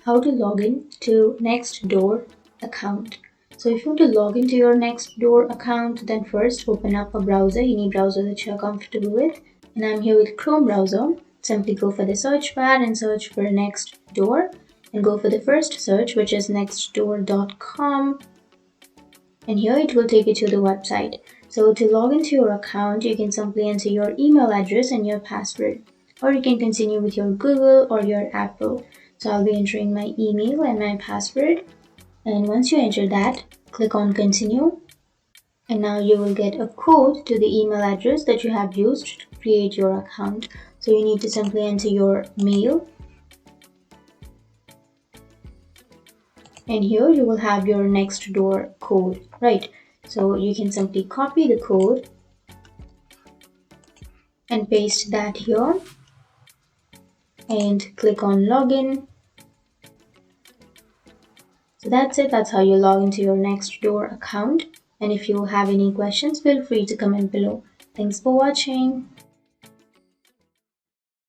how to log in to Nextdoor account. So if you want to log into your Nextdoor account, then first open up a browser, any browser that you're comfortable with. And I'm here with Chrome browser. Simply go for the search bar and search for Nextdoor and go for the first search, which is nextdoor.com. And here it will take you to the website. So to log into your account, you can simply enter your email address and your password, or you can continue with your Google or your Apple. So I'll be entering my email and my password. And once you enter that, click on continue. And now you will get a code to the email address that you have used to create your account. So you need to simply enter your mail. And here you will have your Nextdoor code, right? So you can simply copy the code and paste that here and click on login. So that's it. That's how you log into your Nextdoor account. And if you have any questions, feel free to comment below. Thanks for watching.